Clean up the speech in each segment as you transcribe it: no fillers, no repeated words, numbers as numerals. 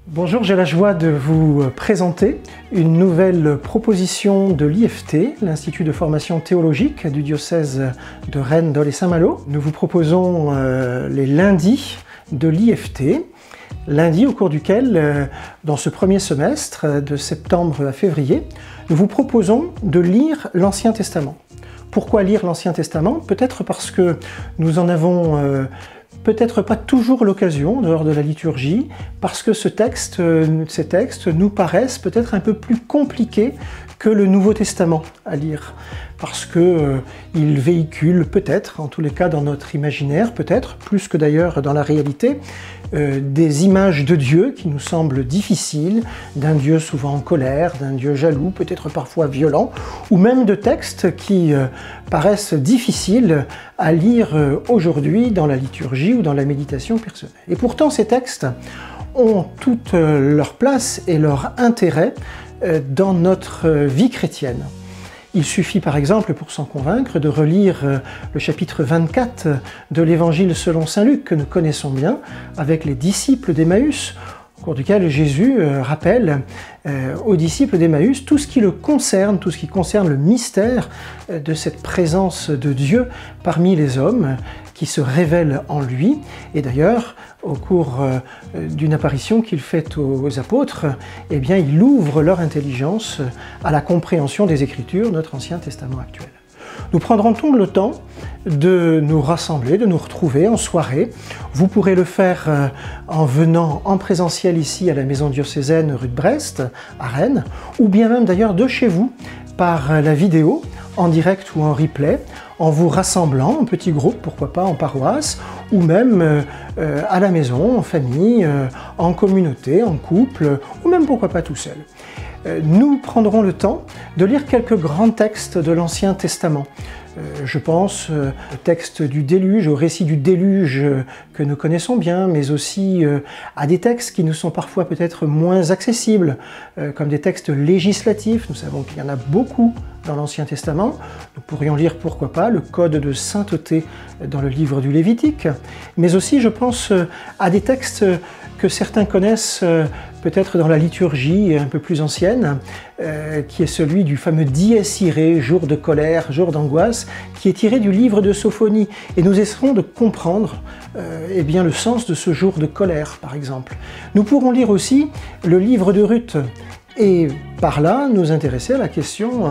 Bonjour, j'ai la joie de vous présenter une nouvelle proposition de l'IFT, l'Institut de formation théologique du diocèse de Rennes, Dol et Saint-Malo. Nous vous proposons les lundis de l'IFT, lundi au cours duquel, dans ce premier semestre, de septembre à février, nous vous proposons de lire l'Ancien Testament. Pourquoi lire l'Ancien Testament? Peut-être parce que nous en avons peut-être pas toujours l'occasion, en dehors de la liturgie, parce que ces textes nous paraissent peut-être un peu plus compliqués que le Nouveau Testament à lire, parce qu'ils véhiculent peut-être, en tous les cas dans notre imaginaire, peut-être, plus que d'ailleurs dans la réalité, des images de Dieu qui nous semblent difficiles, d'un Dieu souvent en colère, d'un Dieu jaloux, peut-être parfois violent, ou même de textes qui paraissent difficiles à lire aujourd'hui dans la liturgie ou dans la méditation personnelle. Et pourtant ces textes ont toute leur place et leur intérêt dans notre vie chrétienne. Il suffit par exemple, pour s'en convaincre, de relire le chapitre 24 de l'Évangile selon saint Luc, que nous connaissons bien, avec les disciples d'Emmaüs, au cours duquel Jésus rappelle aux disciples d'Emmaüs tout ce qui le concerne, tout ce qui concerne le mystère de cette présence de Dieu parmi les hommes, qui se révèle en lui. Et d'ailleurs, au cours d'une apparition qu'il fait aux apôtres, eh bien, il ouvre leur intelligence à la compréhension des Écritures, notre Ancien Testament actuel. Nous prendrons donc le temps de nous rassembler, de nous retrouver en soirée. Vous pourrez le faire en venant en présentiel ici à la maison diocésaine rue de Brest, à Rennes, ou bien même d'ailleurs de chez vous, par la vidéo, en direct ou en replay, en vous rassemblant en petits groupes, pourquoi pas en paroisse, ou même à la maison, en famille, en communauté, en couple, ou même pourquoi pas tout seul. Nous prendrons le temps de lire quelques grands textes de l'Ancien Testament. Je pense au texte du déluge, au récit du déluge que nous connaissons bien, mais aussi à des textes qui nous sont parfois peut-être moins accessibles, comme des textes législatifs. Nous savons qu'il y en a beaucoup dans l'Ancien Testament. Nous pourrions lire, pourquoi pas, le Code de sainteté dans le livre du Lévitique, mais aussi, je pense, à des textes que certains connaissent peut-être dans la liturgie un peu plus ancienne, qui est celui du fameux Dies Irae, jour de colère, jour d'angoisse, qui est tiré du livre de Sophonie. Et nous essaierons de comprendre eh bien, le sens de ce jour de colère, par exemple. Nous pourrons lire aussi le livre de Ruth, et par là nous intéresser à la question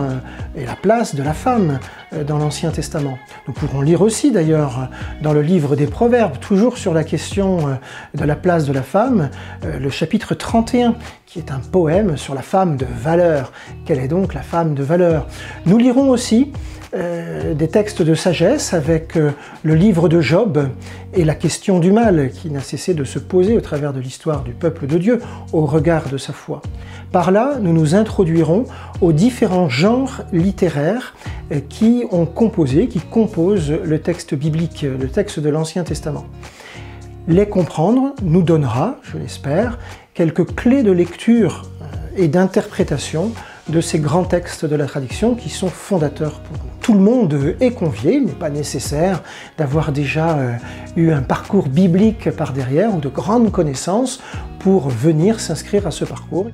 et la place de la femme dans l'Ancien Testament. Nous pourrons lire aussi d'ailleurs dans le livre des Proverbes, toujours sur la question de la place de la femme, le chapitre 31, qui est un poème sur la femme de valeur. Quelle est donc la femme de valeur? Nous lirons aussi des textes de sagesse avec le livre de Job et la question du mal qui n'a cessé de se poser au travers de l'histoire du peuple de Dieu au regard de sa foi. Par là, nous nous introduirons aux différents genres littéraires qui ont composé, qui composent le texte biblique, le texte de l'Ancien Testament. Les comprendre nous donnera, je l'espère, quelques clés de lecture et d'interprétation de ces grands textes de la tradition qui sont fondateurs pour nous. Tout le monde est convié, il n'est pas nécessaire d'avoir déjà eu un parcours biblique par derrière ou de grandes connaissances pour venir s'inscrire à ce parcours.